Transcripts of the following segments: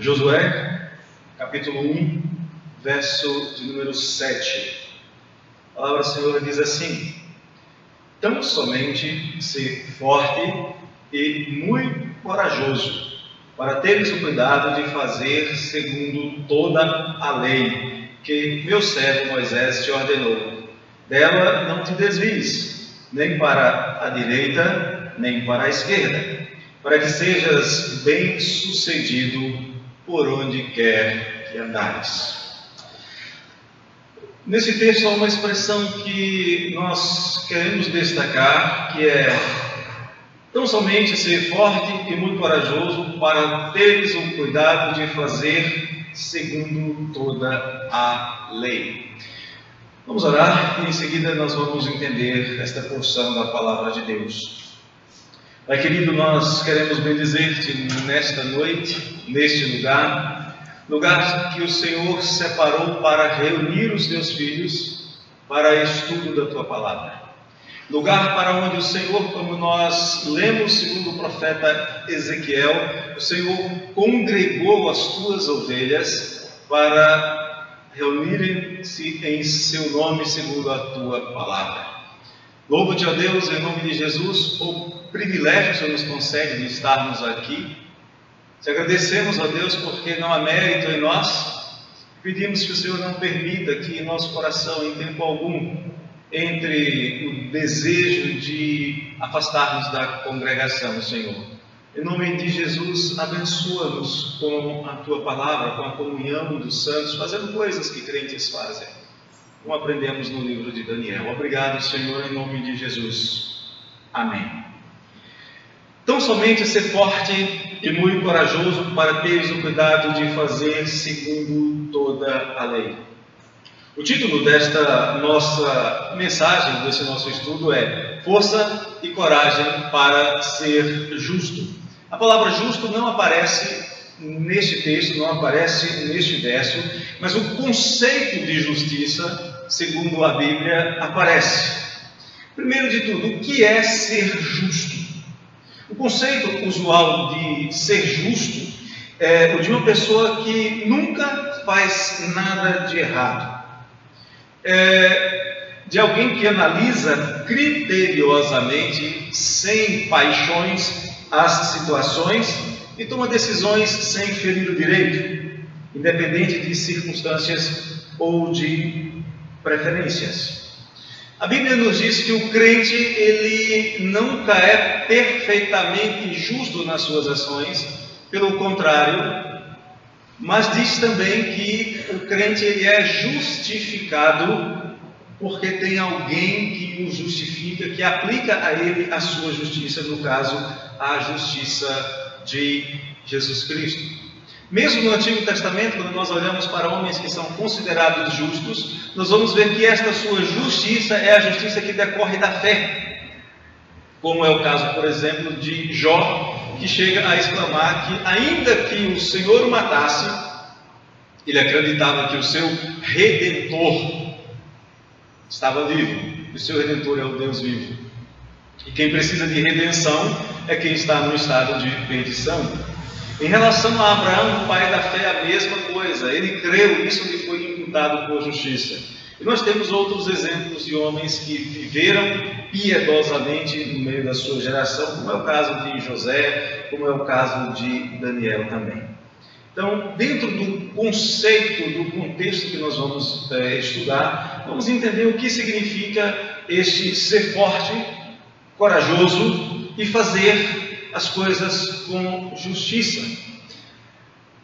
Josué, capítulo 1, verso de número 7. A palavra do Senhor diz assim: tão somente ser forte e muito corajoso, para teres o cuidado de fazer segundo toda a lei que meu servo Moisés te ordenou. Dela não te desvies, nem para a direita, nem para a esquerda, para que sejas bem sucedido por onde quer que andares. Nesse texto há uma expressão que nós queremos destacar, que é: tão somente ser forte e muito corajoso, para teres o cuidado de fazer segundo toda a lei. Vamos orar e em seguida nós vamos entender esta porção da palavra de Deus. Pai querido, nós queremos bendizer-te nesta noite, neste lugar que o Senhor separou para reunir os teus filhos para estudo da tua palavra. Lugar para onde o Senhor, como nós lemos segundo o profeta Ezequiel, o Senhor congregou as tuas ovelhas para reunirem-se em seu nome segundo a tua palavra. Louvo-te, ó Deus, em nome de Jesus, o privilégio que o Senhor nos concede de estarmos aqui. Te agradecemos, ó Deus, porque não há mérito em nós. Pedimos que o Senhor não permita que em nosso coração, em tempo algum, entre o desejo de afastarmos da congregação, Senhor. Em nome de Jesus, abençoa-nos com a tua palavra, com a comunhão dos santos, fazendo coisas que crentes fazem, como aprendemos no livro de Daniel. Obrigado, Senhor, em nome de Jesus. Amém. Tão somente ser forte e muito corajoso, para teres o cuidado de fazer segundo toda a lei. O título desta nossa mensagem, desse nosso estudo é Força e Coragem para ser Justo. A palavra justo não aparece neste texto, não aparece neste verso, mas o conceito de justiça, segundo a Bíblia, aparece. Primeiro de tudo, o que é ser justo? O conceito usual de ser justo é o de uma pessoa que nunca faz nada de errado. De alguém que analisa criteriosamente, sem paixões, as situações e toma decisões sem ferir o direito, independente de circunstâncias ou de preferências. A Bíblia nos diz que o crente, ele nunca é perfeitamente justo nas suas ações, pelo contrário, mas diz também que o crente, ele é justificado porque tem alguém que o justifica, que aplica a ele a sua justiça, no caso, a justiça de Jesus Cristo. Mesmo no Antigo Testamento, quando nós olhamos para homens que são considerados justos, nós vamos ver que esta sua justiça é a justiça que decorre da fé. Como é o caso, por exemplo, de Jó, que chega a exclamar que, ainda que o Senhor o matasse, ele acreditava que o seu Redentor estava vivo. O seu Redentor é o Deus vivo. E quem precisa de redenção é quem está no estado de perdição. Em relação a Abraão, o pai da fé, a mesma coisa. Ele creu, isso lhe foi imputado por justiça. E nós temos outros exemplos de homens que viveram piedosamente no meio da sua geração, como é o caso de José, como é o caso de Daniel também. Então, dentro do conceito, do contexto que nós vamos estudar, vamos entender o que significa este ser forte, corajoso e fazer as coisas com justiça.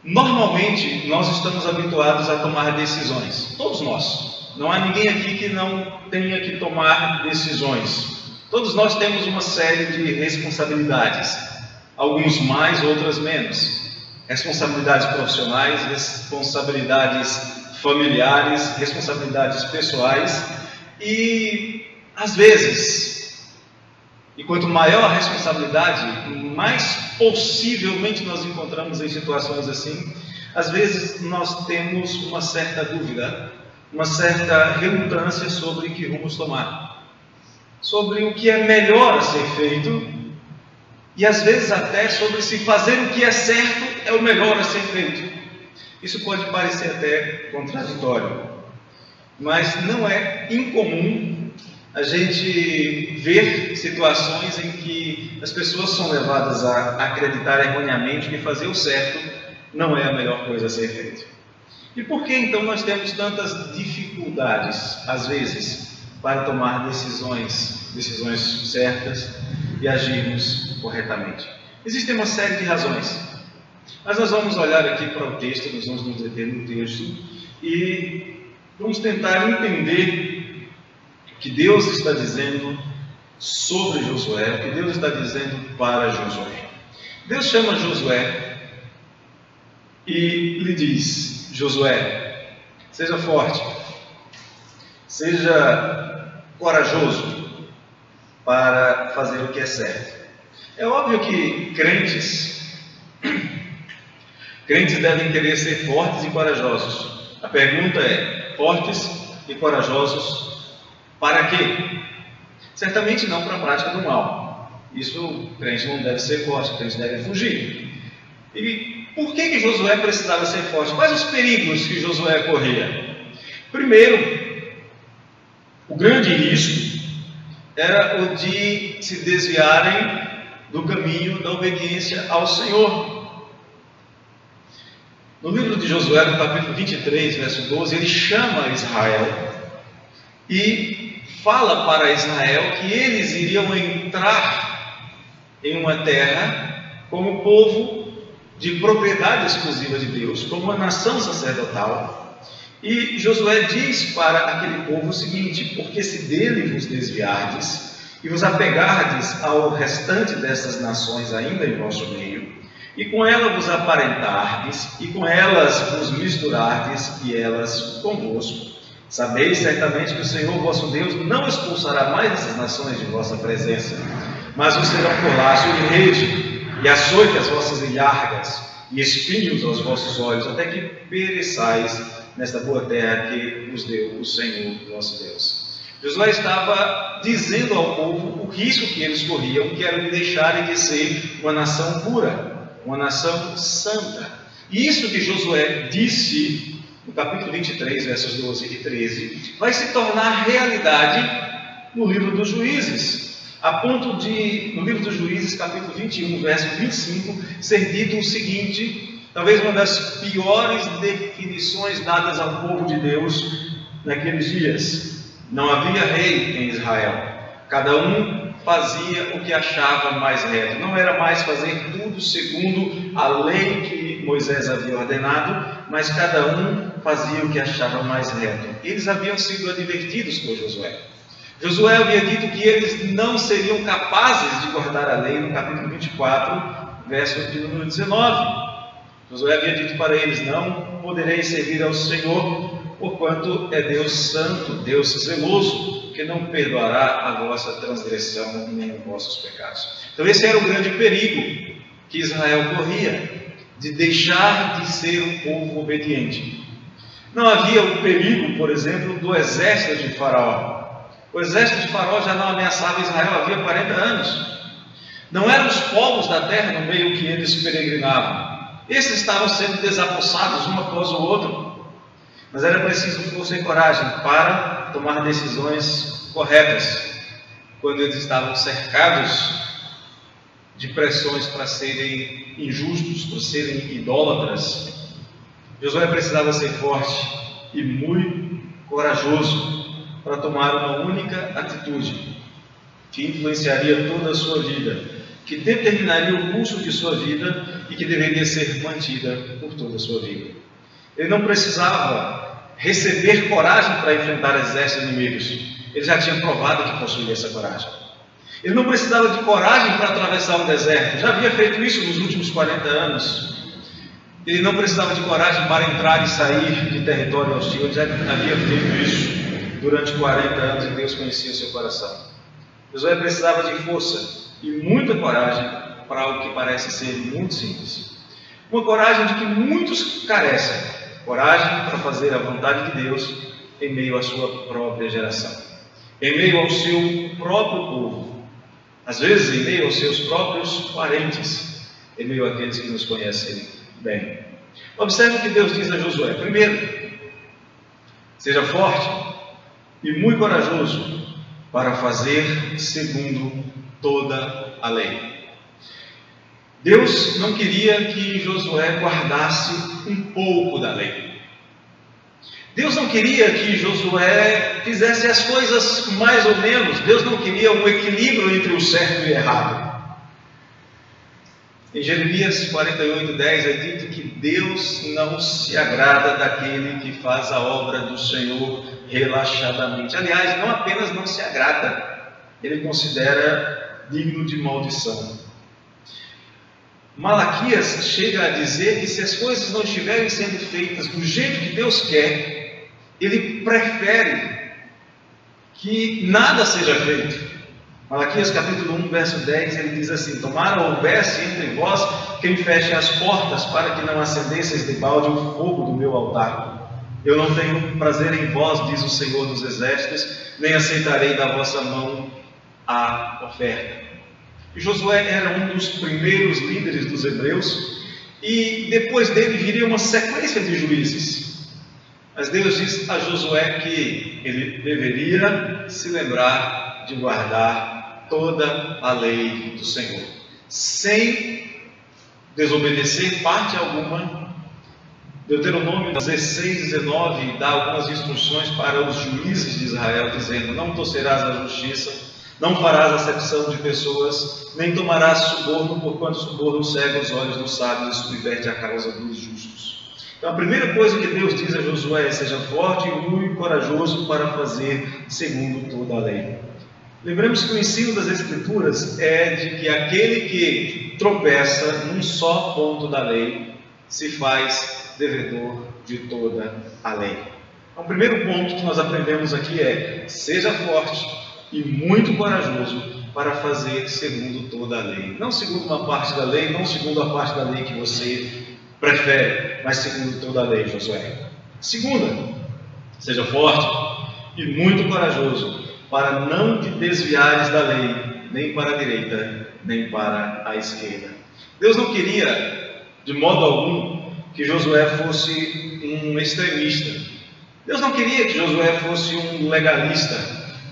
Normalmente, nós estamos habituados a tomar decisões, todos nós. Não há ninguém aqui que não tenha que tomar decisões. Todos nós temos uma série de responsabilidades, alguns mais, outras menos. Responsabilidades profissionais, responsabilidades familiares, responsabilidades pessoais e, às vezes, e quanto maior a responsabilidade, mais possivelmente nós encontramos em situações assim. Às vezes nós temos uma certa dúvida, uma certa relutância sobre que rumos tomar, sobre o que é melhor a ser feito e às vezes até sobre se fazer o que é certo é o melhor a ser feito. Isso pode parecer até contraditório, mas não é incomum a gente ver situações em que as pessoas são levadas a acreditar erroneamente que fazer o certo não é a melhor coisa a ser feita. E por que então nós temos tantas dificuldades, às vezes, para tomar decisões certas e agirmos corretamente? Existem uma série de razões, mas nós vamos olhar aqui para o texto, nós vamos nos deter no texto e vamos tentar entender o que Deus está dizendo sobre Josué, o que Deus está dizendo para Josué. Deus chama Josué e lhe diz: Josué, seja forte, seja corajoso para fazer o que é certo. É óbvio que crentes devem querer ser fortes e corajosos. A pergunta é: fortes e corajosos para quê? Certamente não para a prática do mal. Isso o crente não deve ser forte, o crente deve fugir. E por que Josué precisava ser forte? Quais os perigos que Josué corria? Primeiro, o grande risco era o de se desviarem do caminho da obediência ao Senhor. No livro de Josué, no capítulo 23, verso 12, ele chama Israel e fala para Israel que eles iriam entrar em uma terra como povo de propriedade exclusiva de Deus, como uma nação sacerdotal. E Josué diz para aquele povo o seguinte: porque se dele vos desviardes e vos apegardes ao restante dessas nações ainda em vosso meio, e com ela vos aparentardes, e com elas vos misturardes, e elas convosco, sabeis certamente que o Senhor vosso Deus não expulsará mais essas nações de vossa presença, mas vos serão por laço e rede, e açoite as vossas ilhargas, e espinhos aos vossos olhos, até que pereçais nesta boa terra que vos deu o Senhor vosso Deus. Josué estava dizendo ao povo o risco que eles corriam, que era de deixarem de ser uma nação pura, uma nação santa. E isso que Josué disse no capítulo 23, versos 12 e 13, vai se tornar realidade no livro dos Juízes, a ponto de, no livro dos Juízes, capítulo 21, verso 25, ser dito o seguinte, talvez uma das piores definições dadas ao povo de Deus naqueles dias: não havia rei em Israel, cada um fazia o que achava mais reto, não era mais fazer tudo segundo a lei que Moisés havia ordenado, mas cada um fazia o que achava mais reto. Eles haviam sido advertidos por Josué. Josué havia dito que eles não seriam capazes de guardar a lei no capítulo 24, verso de número 19. Josué havia dito para eles: não podereis servir ao Senhor, porquanto é Deus santo, Deus zeloso, que não perdoará a vossa transgressão nem os vossos pecados. Então esse era o grande perigo que Israel corria, de deixar de ser um povo obediente. Não havia o perigo, por exemplo, do exército de Faraó. O exército de Faraó já não ameaçava Israel havia 40 anos. Não eram os povos da terra no meio que eles peregrinavam. Esses estavam sendo desapossados um após o outro. Mas era preciso força e coragem para tomar decisões corretas quando eles estavam cercados de pressões para serem injustos, para serem idólatras. Josué precisava ser forte e muito corajoso para tomar uma única atitude que influenciaria toda a sua vida, que determinaria o curso de sua vida e que deveria ser mantida por toda a sua vida. Ele não precisava receber coragem para enfrentar exércitos inimigos. Ele já tinha provado que possuía essa coragem. Ele não precisava de coragem para atravessar um deserto. Já havia feito isso nos últimos 40 anos. Ele não precisava de coragem para entrar e sair de território hostil. Ele já havia feito isso durante 40 anos e Deus conhecia o seu coração. Josué precisava de força e muita coragem para algo que parece ser muito simples. Uma coragem de que muitos carecem. Coragem para fazer a vontade de Deus em meio à sua própria geração, em meio ao seu próprio povo. às vezes em meio aos seus próprios parentes, em meio àqueles que nos conhecem bem. Observe o que Deus diz a Josué. Primeiro, seja forte e muito corajoso para fazer segundo toda a lei. Deus não queria que Josué guardasse um pouco da lei. Deus não queria que Josué fizesse as coisas mais ou menos. Deus não queria um equilíbrio entre o certo e o errado. Em Jeremias 48:10 é dito que Deus não se agrada daquele que faz a obra do Senhor relaxadamente. Aliás, não apenas não se agrada, ele considera digno de maldição. Malaquias chega a dizer que se as coisas não estiverem sendo feitas do jeito que Deus quer, ele prefere que nada seja feito. Malaquias capítulo 1, verso 10, ele diz assim: tomara houvesse entre vós quem feche as portas, para que não acendesseis de balde o fogo do meu altar. Eu não tenho prazer em vós, diz o Senhor dos Exércitos, nem aceitarei da vossa mão a oferta. Josué era um dos primeiros líderes dos hebreus, e depois dele viria uma sequência de juízes. Mas Deus diz a Josué que ele deveria se lembrar de guardar toda a lei do Senhor, sem desobedecer parte alguma. Deuteronômio 16:19 dá algumas instruções para os juízes de Israel, dizendo: não torcerás a justiça, não farás acepção de pessoas, nem tomarás suborno, porquanto suborno cega os olhos dos sábios e subverte a causa dos justos. Então a primeira coisa que Deus diz a Josué é: seja forte e muito corajoso para fazer segundo toda a lei. Lembremos que o ensino das Escrituras é de que aquele que tropeça num só ponto da lei se faz devedor de toda a lei. Então, o primeiro ponto que nós aprendemos aqui é: seja forte e muito corajoso para fazer segundo toda a lei. Não segundo uma parte da lei, não segundo a parte da lei que você prefere, mas segundo toda a lei, Josué. Segunda, seja forte e muito corajoso para não te desviares da lei, nem para a direita, nem para a esquerda. Deus não queria, de modo algum, que Josué fosse um extremista. Deus não queria que Josué fosse um legalista.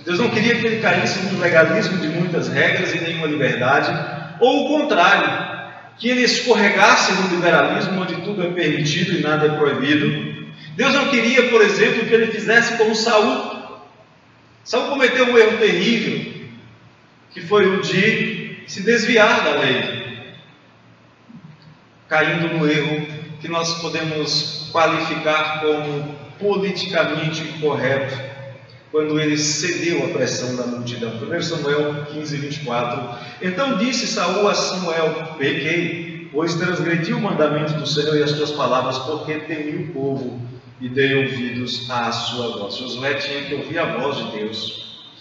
Deus não queria que ele caísse num legalismo de muitas regras e nenhuma liberdade, ou o contrário, que ele escorregasse no liberalismo onde tudo é permitido e nada é proibido. Deus não queria, por exemplo, que ele fizesse como Saul. Saul cometeu um erro terrível, que foi o de se desviar da lei, caindo no erro que nós podemos qualificar como politicamente incorreto, quando ele cedeu à pressão da multidão. 1 Samuel 15:24. Então disse Saul a Samuel: pequei, pois transgredi o mandamento do Senhor e as tuas palavras, porque temi o povo e dei ouvidos à sua voz. Josué tinha que ouvir a voz de Deus.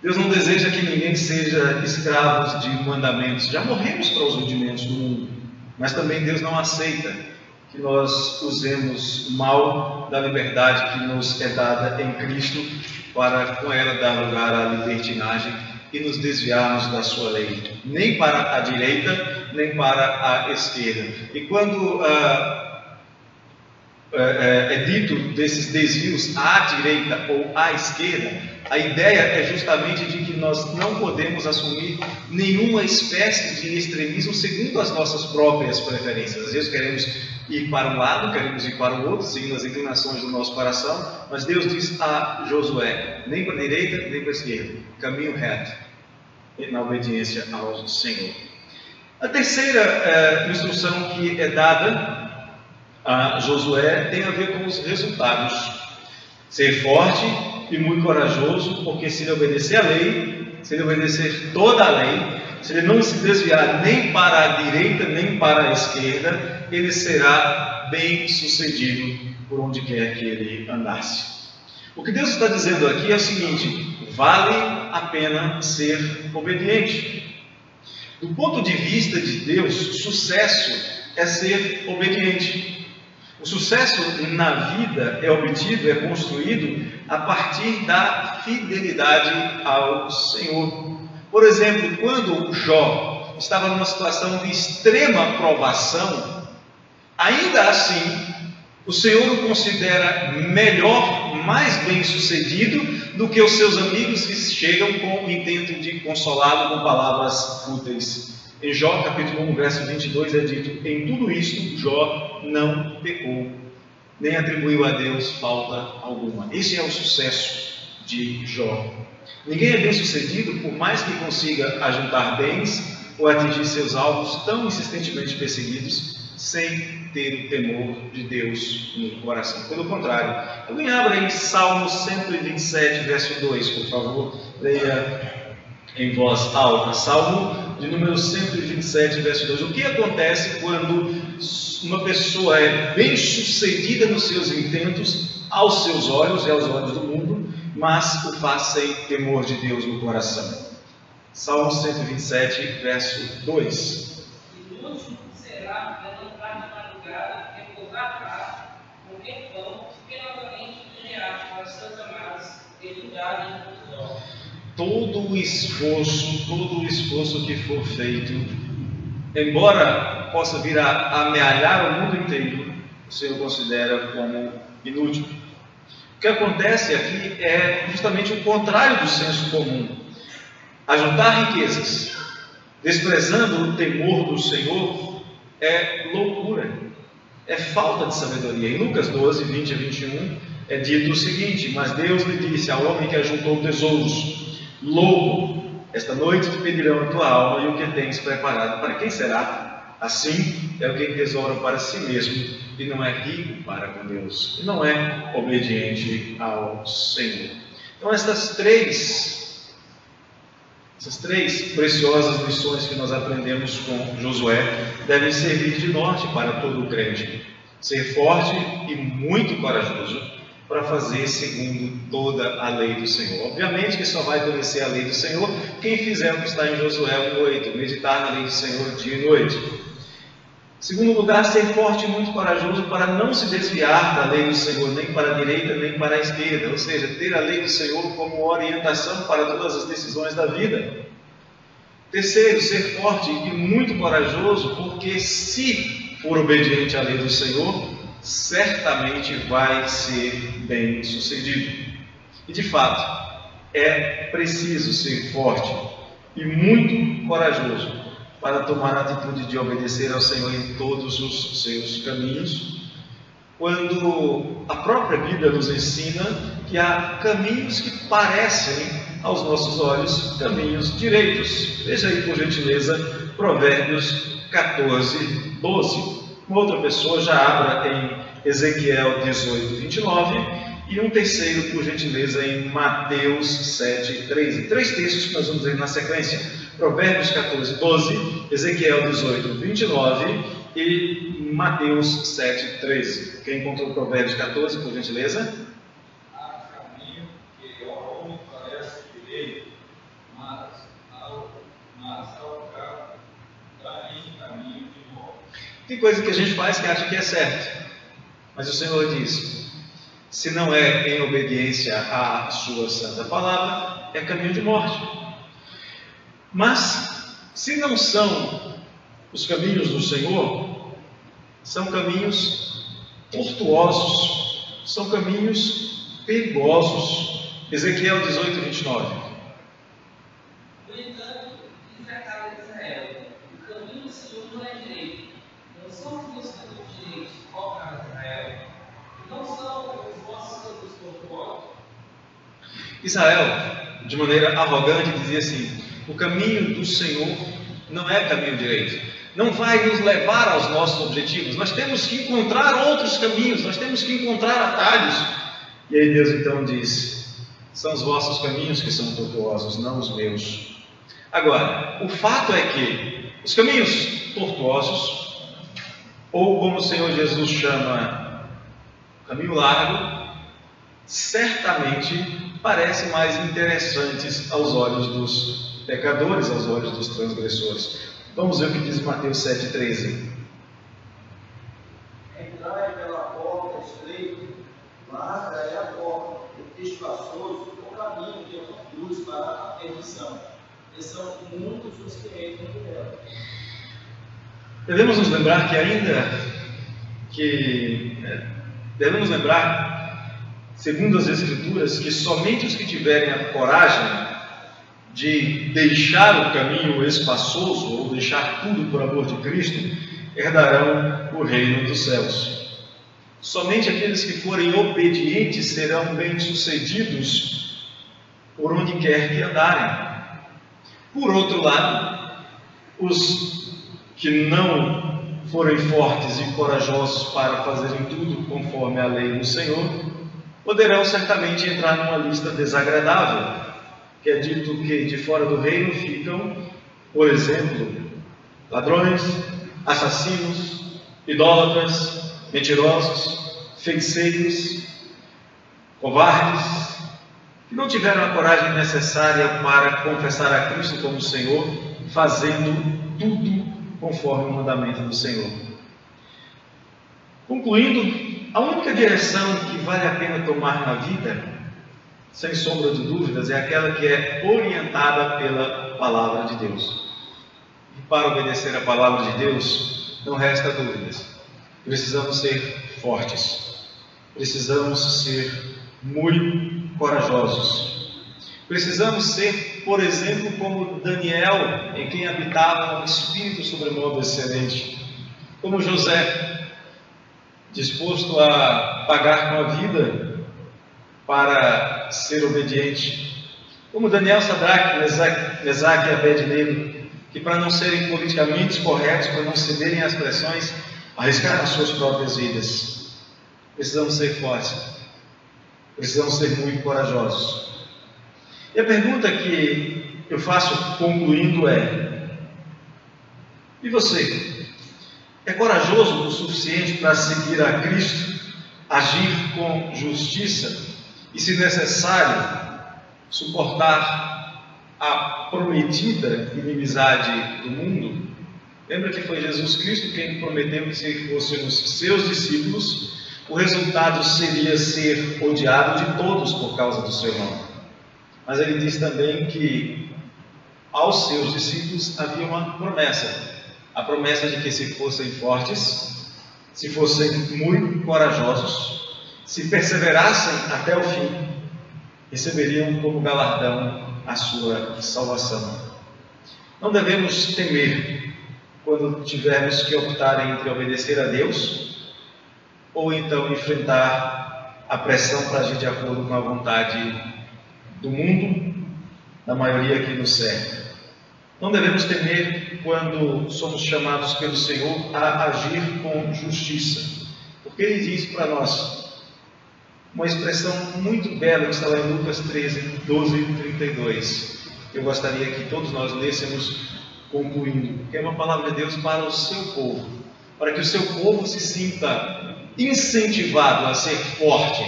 Deus não deseja que ninguém seja escravo de mandamentos. Já morremos para os rudimentos do mundo, mas também Deus não aceita que nós usemos mal da liberdade que nos é dada em Cristo para com ela dar lugar à libertinagem e nos desviarmos da sua lei, nem para a direita, nem para a esquerda. E quando é dito desses desvios à direita ou à esquerda, a ideia é justamente de que nós não podemos assumir nenhuma espécie de extremismo segundo as nossas próprias preferências. Às vezes queremos ir para um lado, queremos ir para o outro, seguindo as inclinações do nosso coração, mas Deus diz a Josué: nem para a direita, nem para a esquerda, caminho reto, na obediência ao Senhor. A terceira instrução que é dada a Josué tem a ver com os resultados. Ser forte e muito corajoso, porque se ele obedecer a lei, se ele obedecer toda a lei, se ele não se desviar nem para a direita nem para a esquerda, ele será bem sucedido por onde quer que ele andasse. O que Deus está dizendo aqui é o seguinte: vale a pena ser obediente. Do ponto de vista de Deus, sucesso é ser obediente. O sucesso na vida é obtido, é construído a partir da fidelidade ao Senhor. Por exemplo, quando Jó estava numa situação de extrema provação, ainda assim, o Senhor o considera melhor, mais bem-sucedido do que os seus amigos que chegam com o intento de consolá-lo com palavras fúteis. Em Jó, capítulo 1, verso 22, é dito: em tudo isto, Jó não pecou, nem atribuiu a Deus falta alguma. Esse é o sucesso de Jó. Ninguém é bem-sucedido por mais que consiga ajuntar bens ou atingir seus alvos tão insistentemente perseguidos, sem ter o temor de Deus no coração. Pelo contrário, alguém abra em Salmo 127, verso 2, por favor, leia em voz alta. Salmo de número 127, verso 2. O que acontece quando uma pessoa é bem-sucedida nos seus intentos, aos seus olhos e aos olhos do mundo, mas o faz sem temor de Deus no coração? Salmo 127, verso 2. Todo o esforço que for feito, embora possa vir a amealhar o mundo inteiro, o Senhor considera como inútil. O que acontece aqui é justamente o contrário do senso comum. Ajuntar riquezas, desprezando o temor do Senhor, é loucura, é falta de sabedoria. Em Lucas 12, 20 a 21, é dito o seguinte: mas Deus lhe disse ao homem que ajuntou tesouros: louco, esta noite te pedirão a tua alma e o que tens preparado, para quem será? Assim é o que tesoura para si mesmo e não é rico para com Deus, e não é obediente ao Senhor. Então essas três preciosas lições que nós aprendemos com Josué devem servir de norte para todo o crente. Ser forte e muito corajoso para fazer segundo toda a lei do Senhor. Obviamente que só vai conhecer a lei do Senhor quem fizer o que está em Josué 1:8, meditar na lei do Senhor dia e noite. Segundo lugar, ser forte e muito corajoso para não se desviar da lei do Senhor, nem para a direita, nem para a esquerda, ou seja, ter a lei do Senhor como orientação para todas as decisões da vida. Terceiro, ser forte e muito corajoso, porque se for obediente à lei do Senhor, certamente vai ser bem sucedido. E de fato, é preciso ser forte e muito corajoso para tomar a atitude de obedecer ao Senhor em todos os seus caminhos, quando a própria Bíblia nos ensina que há caminhos que parecem aos nossos olhos caminhos direitos. Veja aí, por gentileza, Provérbios 14, 12. Uma outra pessoa já abra em Ezequiel 18, 29, e um terceiro, por gentileza, em Mateus 7, 13. Três textos que nós vamos ver na sequência: Provérbios 14, 12, Ezequiel 18, 29 e Mateus 7, 13. Quem encontrou Provérbios 14, por gentileza? Há caminho que ao homem parece direito, mas ao cabo dá em caminho de morte. Tem coisa que a gente faz que acha que é certo, mas o Senhor diz: se não é em obediência à sua santa palavra, é caminho de morte. Mas, se não são os caminhos do Senhor, são caminhos tortuosos, são caminhos perigosos. Ezequiel 18, 29. No entanto, diz a casa de Israel: o caminho do Senhor não é direito. Não são os meus caminhos direitos, ó casa de Israel. Não são os vossos caminhos tortuosos. Israel, de maneira arrogante, dizia assim: o caminho do Senhor não é caminho direito, não vai nos levar aos nossos objetivos, nós temos que encontrar outros caminhos, nós temos que encontrar atalhos. E aí Deus então diz: são os vossos caminhos que são tortuosos, não os meus. Agora, o fato é que os caminhos tortuosos, ou como o Senhor Jesus chama, caminho largo, certamente parecem mais interessantes aos olhos dos pecadores, aos olhos dos transgressores. Vamos ver o que diz Mateus 7,13. Entrai pela porta estreita, larga é a porta, e espaçoso o caminho que conduz para a perdição, E são muitos os que entram nela. Devemos nos lembrar segundo as Escrituras, que somente os que tiverem a coragem de deixar o caminho espaçoso ou deixar tudo por amor de Cristo, herdarão o reino dos céus. Somente aqueles que forem obedientes serão bem-sucedidos por onde quer que andarem. Por outro lado, os que não forem fortes e corajosos para fazerem tudo conforme a lei do Senhor, poderão certamente entrar numa lista desagradável, que é dito que de fora do reino ficam, por exemplo, ladrões, assassinos, idólatras, mentirosos, feiticeiros, covardes, que não tiveram a coragem necessária para confessar a Cristo como Senhor, fazendo tudo conforme o mandamento do Senhor. Concluindo, a única direção que vale a pena tomar na vida, sem sombra de dúvidas, é aquela que é orientada pela Palavra de Deus. E para obedecer a Palavra de Deus, não resta dúvidas. Precisamos ser fortes. Precisamos ser muito corajosos. Precisamos ser, por exemplo, como Daniel, em quem habitava um espírito sobremodo excelente. Como José, disposto a pagar com a vida para ser obediente. Como Daniel, Sadraque, Mesaque e Abednego, que para não serem politicamente corretos, para não cederem às pressões, arriscaram as suas próprias vidas. Precisamos ser fortes. Precisamos ser muito corajosos. E a pergunta que eu faço concluindo é: e você? É corajoso o suficiente para seguir a Cristo, agir com justiça e, se necessário, suportar a prometida inimizade do mundo? Lembra que foi Jesus Cristo quem prometeu que, se fôssemos seus discípulos, o resultado seria ser odiado de todos por causa do seu nome. Mas ele diz também que aos seus discípulos havia uma promessa. A promessa de que, se fossem fortes, se fossem muito corajosos, se perseverassem até o fim, receberiam como galardão a sua salvação. Não devemos temer quando tivermos que optar entre obedecer a Deus ou então enfrentar a pressão para agir de acordo com a vontade do mundo, da maioria que nos serve. Não devemos temer quando somos chamados pelo Senhor a agir com justiça, porque Ele diz para nós uma expressão muito bela que está lá em Lucas 13, 12 e 32. Eu gostaria que todos nós lêssemos concluindo, que é uma palavra de Deus para o seu povo, para que o seu povo se sinta incentivado a ser forte,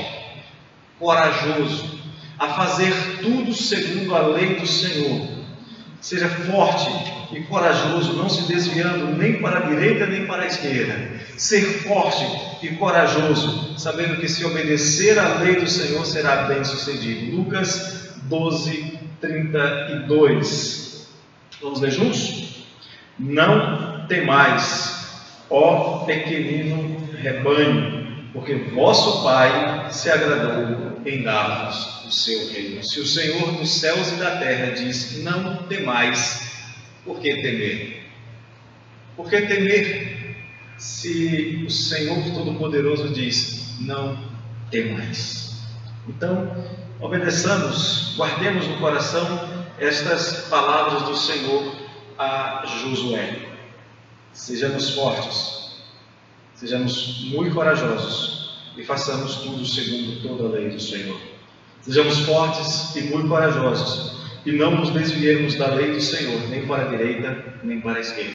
corajoso, a fazer tudo segundo a lei do Senhor. Seja forte e corajoso, não se desviando nem para a direita nem para a esquerda. Ser forte e corajoso, sabendo que, se obedecer à lei do Senhor, será bem sucedido. Lucas 12, 32. Vamos ler juntos? Não temais, ó pequenino rebanho, porque vosso Pai se agradou em dar-vos o seu reino. Se o Senhor dos céus e da terra diz: não temais, por que temer? Por que temer se o Senhor Todo-Poderoso diz: não temais? Então, obedeçamos, guardemos no coração estas palavras do Senhor a Josué. Sejamos fortes, sejamos muito corajosos e façamos tudo segundo toda a lei do Senhor. Sejamos fortes e muito corajosos e não nos desviemos da lei do Senhor, nem para a direita, nem para a esquerda.